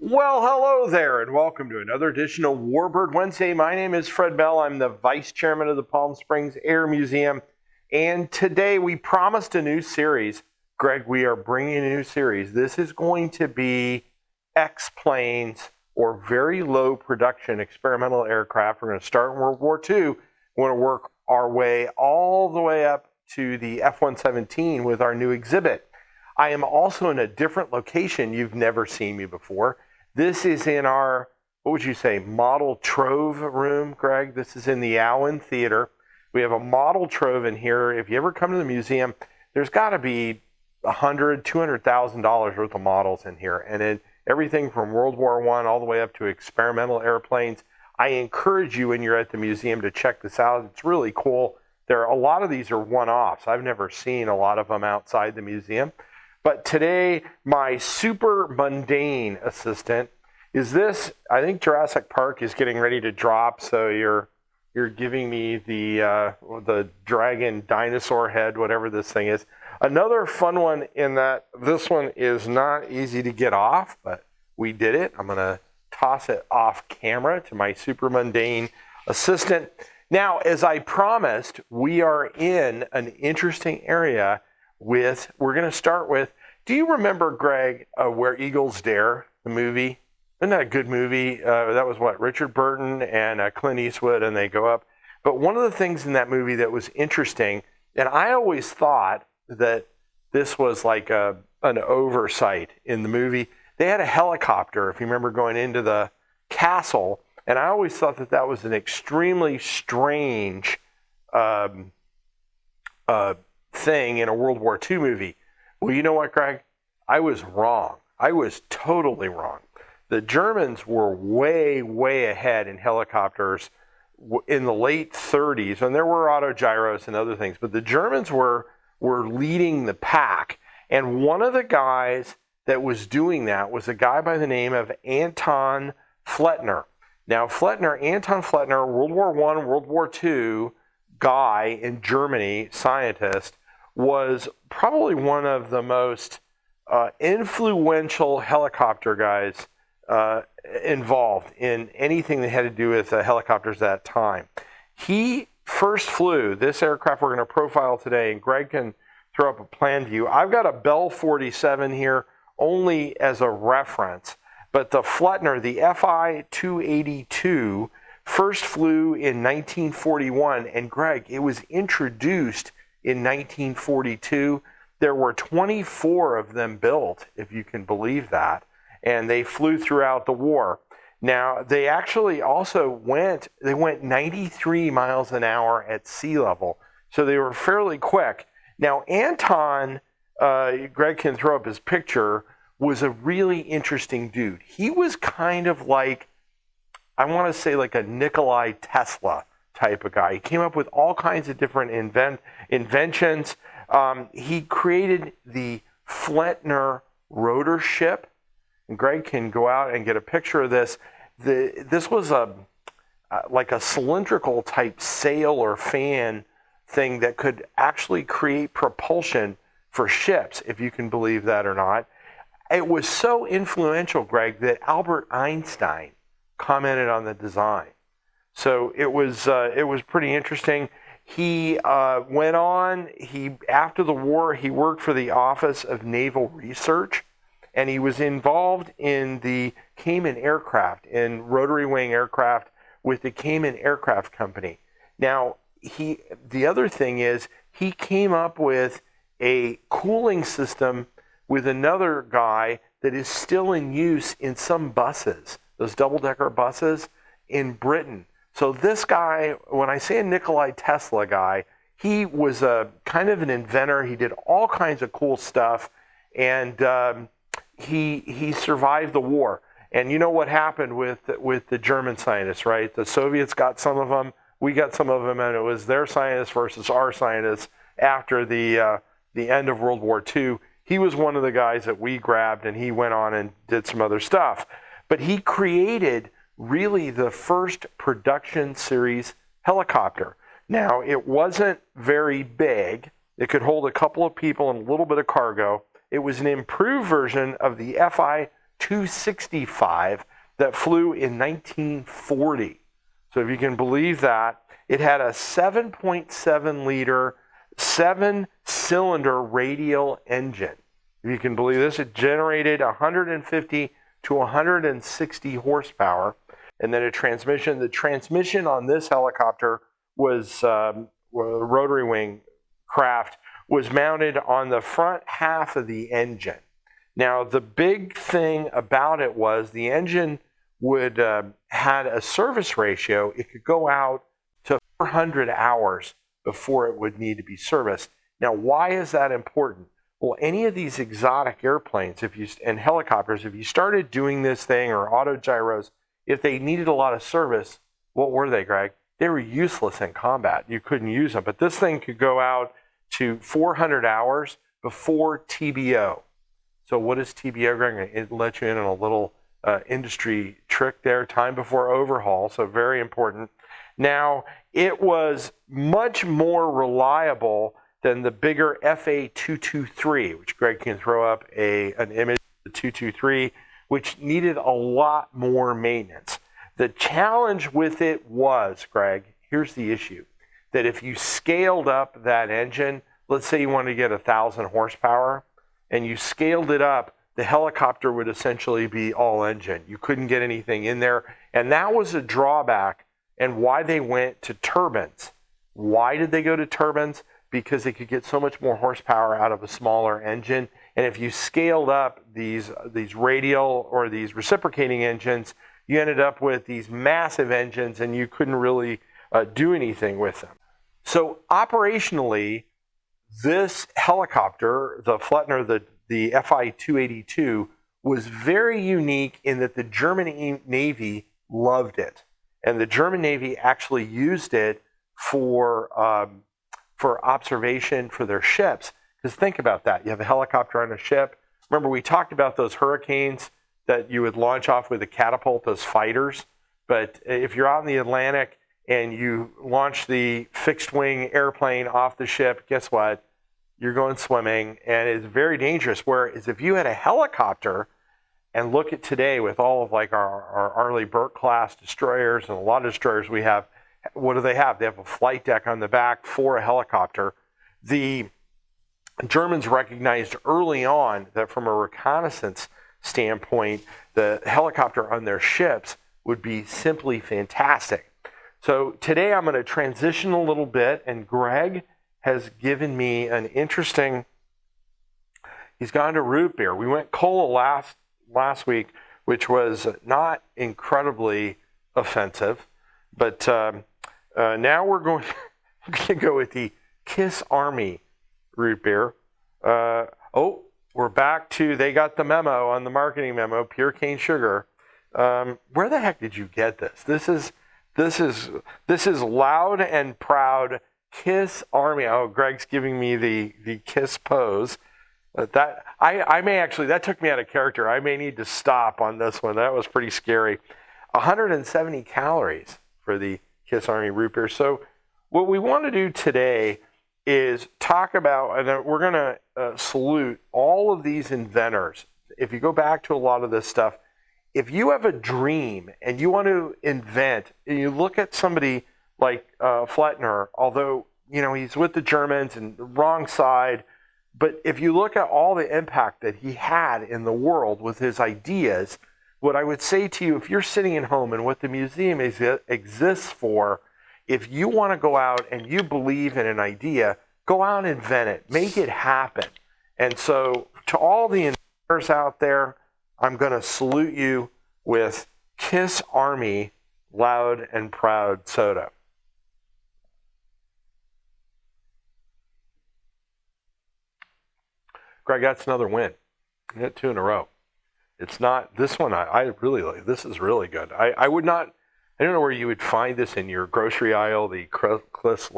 Well, hello there, and welcome to another edition of Warbird Wednesday. My name is Fred Bell. I'm the Vice Chairman of the Palm Springs Air Museum, and today we promised a new series. Greg, we are bringing a new series. This is going to be X-planes or very low production experimental aircraft. We're going to start in World War II. We're going to work our way all the way up to the F-117 with our new exhibit. I am also in a different location. You've never seen me before. This is in our, what would you say, model trove room, Greg? This is in the Allen Theater. We have a model trove in here. If you ever come to the museum, there's got to be $100,000, $200,000 worth of models in here. And everything from World War I all the way up to experimental airplanes. I encourage you when you're at the museum to check this out. It's really cool. A lot of these are one-offs. I've never seen a lot of them outside the museum. But today, my super mundane assistant is this. I think Jurassic Park is getting ready to drop, so you're giving me the dragon dinosaur head, whatever this thing is. Another fun one in that this one is not easy to get off, but we did it. I'm going to toss it off camera to my super mundane assistant. Now, as I promised, we are in an interesting area. We're going to start with, do you remember, Greg, Where Eagles Dare, the movie? Isn't that a good movie? That was what, Richard Burton and Clint Eastwood, and they go up. But one of the things in that movie that was interesting, and I always thought that this was like an oversight in the movie. They had a helicopter, if you remember, going into the castle, and I always thought that that was an extremely strange thing in a World War II movie. Well, you know what, Greg? I was wrong. I was totally wrong. The Germans were way, way ahead in helicopters in the late 30s, and there were autogyros and other things, but the Germans were leading the pack. And one of the guys that was doing that was a guy by the name of Anton Flettner. Now, Anton Flettner, World War I, World War II guy in Germany, scientist, was probably one of the most influential helicopter guys involved in anything that had to do with helicopters at that time. He first flew this aircraft we're going to profile today, and Greg can throw up a plan view. I've got a Bell 47 here only as a reference, but the Flettner, the FI-282, first flew in 1941, and Greg, it was introduced in 1942. There were 24 of them built, if you can believe that, and they flew throughout the war. Now, they actually also went 93 miles an hour at sea level, so they were fairly quick. Now, Anton, Greg can throw up his picture, was a really interesting dude. He was kind of like, I want to say like a Nikola Tesla type of guy. He came up with all kinds of different inventions. He created the Flettner rotor ship. And Greg can go out and get a picture of this. This was like a cylindrical type sail or fan thing that could actually create propulsion for ships, if you can believe that or not. It was so influential, Greg, that Albert Einstein commented on the design. So it was pretty interesting. He went on. After the war, he worked for the Office of Naval Research, and he was involved in the Cayman aircraft, in rotary wing aircraft with the Cayman Aircraft Company. Now, the other thing is he came up with a cooling system with another guy that is still in use in some buses, those double-decker buses in Britain. So this guy, when I say a Nikola Tesla guy, he was a kind of an inventor. He did all kinds of cool stuff, and he survived the war. And you know what happened with the German scientists, right? The Soviets got some of them, we got some of them, and it was their scientists versus our scientists after the end of World War II. He was one of the guys that we grabbed, and he went on and did some other stuff. But he created really the first production series helicopter. Now, it wasn't very big. It could hold a couple of people and a little bit of cargo. It was an improved version of the FI 265 that flew in 1940. So if you can believe that, it had a 7.7 liter, 7-cylinder radial engine. If you can believe this, it generated 150 to 160 horsepower. And then a transmission. The transmission on this helicopter was rotary wing craft, was mounted on the front half of the engine. Now, the big thing about it was the engine would had a service ratio. It could go out to 400 hours before it would need to be serviced. Now, why is that important? Well, any of these exotic airplanes and helicopters, if you started doing this thing, or autogyros, if they needed a lot of service, what were they, Greg? They were useless in combat. You couldn't use them. But this thing could go out to 400 hours before TBO. So what is TBO, Greg? It lets you in on a little industry trick there, time before overhaul, so very important. Now, it was much more reliable than the bigger FA223, which Greg can throw up an image of the 223, which needed a lot more maintenance. The challenge with it was, Greg, here's the issue, that if you scaled up that engine, let's say you wanted to get 1,000 horsepower, and you scaled it up, the helicopter would essentially be all engine. You couldn't get anything in there, and that was a drawback and why they went to turbines. Why did they go to turbines? Because they could get so much more horsepower out of a smaller engine. And if you scaled up these radial or these reciprocating engines, you ended up with these massive engines and you couldn't really do anything with them. So operationally, this helicopter, the Flettner, the FI-282, was very unique in that the German Navy loved it. And the German Navy actually used it for observation for their ships. Because think about that. You have a helicopter on a ship. Remember, we talked about those hurricanes that you would launch off with a catapult, those fighters. But if you're out in the Atlantic and you launch the fixed-wing airplane off the ship, guess what? You're going swimming, and it's very dangerous. Whereas if you had a helicopter, and look at today with all of like our Arleigh Burke-class destroyers and a lot of destroyers we have, what do they have? They have a flight deck on the back for a helicopter. The Germans recognized early on that from a reconnaissance standpoint, the helicopter on their ships would be simply fantastic. So today I'm going to transition a little bit, and Greg has given me an interesting, he's gone to root beer. We went cola last week, which was not incredibly offensive, but now we're going to go with the Kiss Army root beer. We're back to, they got the memo on the marketing memo, pure cane sugar. Where the heck did you get this? This is Loud and Proud Kiss Army. Oh, Greg's giving me the Kiss pose. That took me out of character. I may need to stop on this one. That was pretty scary. 170 calories for the Kiss Army root beer. So what we want to do today is talk about, and we're going to salute all of these inventors. If you go back to a lot of this stuff, if you have a dream and you want to invent, and you look at somebody like Flettner, although he's with the Germans and the wrong side, but if you look at all the impact that he had in the world with his ideas, what I would say to you, if you're sitting at home and what the museum exists for, if you want to go out and you believe in an idea, go out and invent it, make it happen. And so to all the inventors out there, I'm going to salute you with Kiss Army Loud and Proud soda. Greg, that's another win. You hit 2 in a row. It's not this one. I really like. This is really good. I would not. I don't know where you would find this in your grocery aisle. The Kiss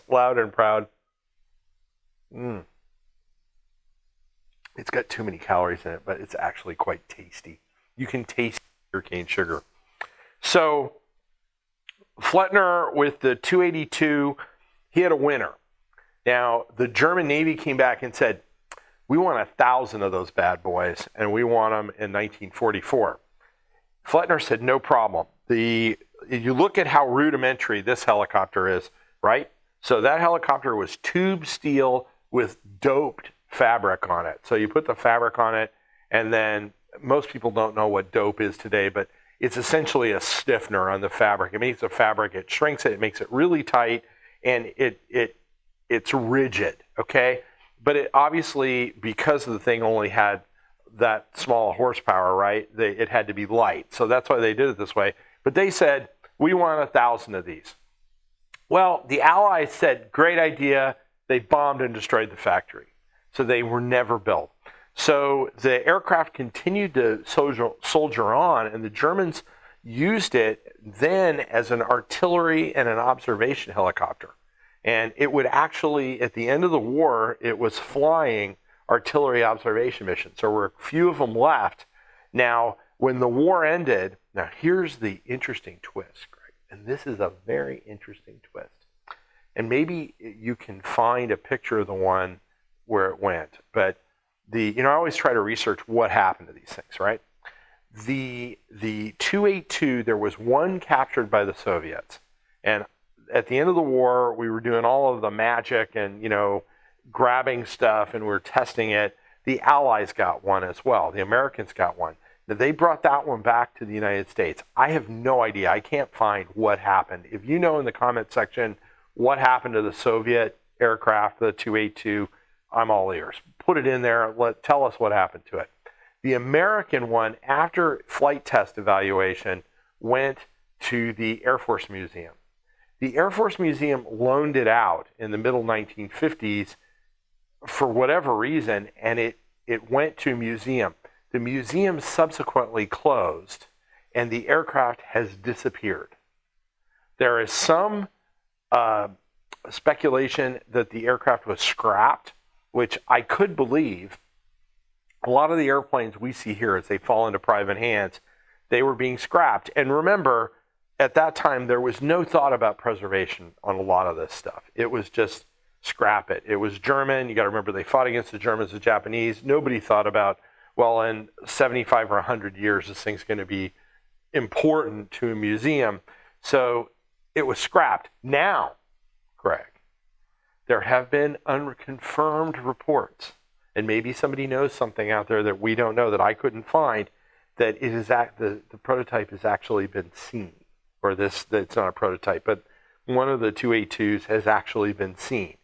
Loud and Proud. It's got too many calories in it, but it's actually quite tasty. You can taste your cane sugar. So Flettner with the 282, he had a winner. Now, the German Navy came back and said, We want 1,000 of those bad boys, and we want them in 1944. Flettner said, no problem. You look at how rudimentary this helicopter is, right? So that helicopter was tube steel with doped fabric on it. So you put the fabric on it, and then most people don't know what dope is today, but it's essentially a stiffener on the fabric. It makes the fabric, it shrinks it, it makes it really tight, and it's rigid, okay? But it obviously, because the thing only had that small horsepower, right, it had to be light. So that's why they did it this way. But they said, we want 1,000 of these. Well, the Allies said, great idea. They bombed and destroyed the factory. So they were never built. So the aircraft continued to soldier on, and the Germans used it then as an artillery and an observation helicopter. And it would actually, at the end of the war, it was flying artillery observation missions. So there were a few of them left. Now, when the war ended, now here's the interesting twist, Greg, and this is a very interesting twist. And maybe you can find a picture of the one where it went, but I always try to research what happened to these things, right? The 282, there was one captured by the Soviets, and at the end of the war, we were doing all of the magic and, grabbing stuff, and we were testing it. The Allies got one as well. The Americans got one. Now, they brought that one back to the United States. I have no idea. I can't find what happened. If you know in the comment section what happened to the Soviet aircraft, the 282, I'm all ears. Put it in there. Tell us what happened to it. The American one, after flight test evaluation, went to the Air Force Museum. The Air Force Museum loaned it out in the middle 1950s for whatever reason, and it went to a museum. The museum subsequently closed, and the aircraft has disappeared. There is some speculation that the aircraft was scrapped, which I could believe. A lot of the airplanes we see here, as they fall into private hands, they were being scrapped. And remember, at that time, there was no thought about preservation on a lot of this stuff. It was just scrap it. It was German. You got to remember, they fought against the Germans, the Japanese. Nobody thought about, well, in 75 or 100 years, this thing's going to be important to a museum. So it was scrapped. Now, Greg, there have been unconfirmed reports, and maybe somebody knows something out there that we don't know, that I couldn't find, that it is the prototype has actually been seen. Or that's not a prototype, but one of the 282s has actually been seen.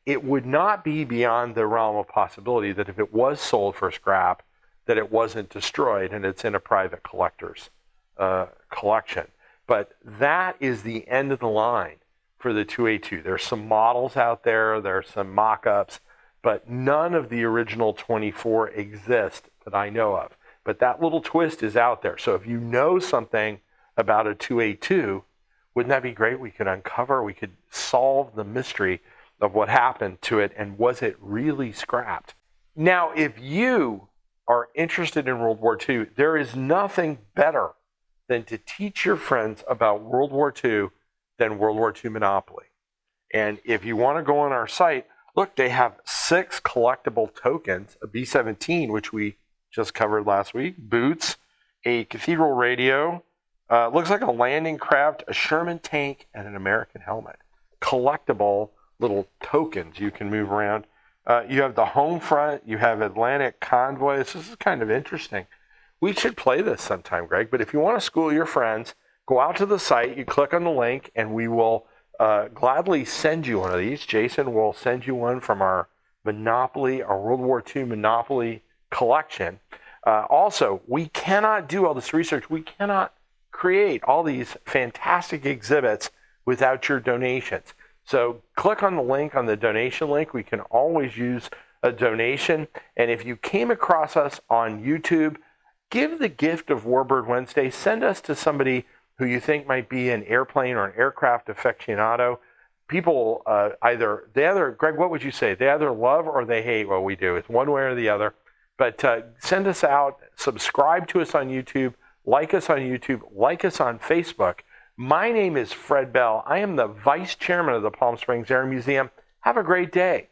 It would not be beyond the realm of possibility that if it was sold for scrap, that it wasn't destroyed and it's in a private collector's collection. But that is the end of the line for the 282. There's some models out there, there's some mock-ups, but none of the original 24 exist that I know of. But that little twist is out there. So if you know something about a 282, wouldn't that be great? We could solve the mystery of what happened to it, and was it really scrapped? Now, if you are interested in World War II, there is nothing better than to teach your friends about World War II than World War II Monopoly. And if you want to go on our site, look, they have 6 collectible tokens, a B-17, which we just covered last week, boots, a cathedral radio, looks like a landing craft, a Sherman tank, and an American helmet. Collectible little tokens you can move around. You have the home front. You have Atlantic convoys. This is kind of interesting. We should play this sometime, Greg. But if you want to school your friends, go out to the site. You click on the link, and we will gladly send you one of these. Jason will send you one from our Monopoly, our World War II Monopoly collection. Also, we cannot do all this research. We cannot create all these fantastic exhibits without your donations. So click on the link, on the donation link. We can always use a donation. And if you came across us on YouTube, give the gift of Warbird Wednesday. Send us to somebody who you think might be an airplane or an aircraft aficionado. People Greg, what would you say? They either love or they hate what we do. It's one way or the other. But send us out, subscribe to us on YouTube, like us on YouTube, like us on Facebook. My name is Fred Bell. I am the Vice Chairman of the Palm Springs Air Museum. Have a great day.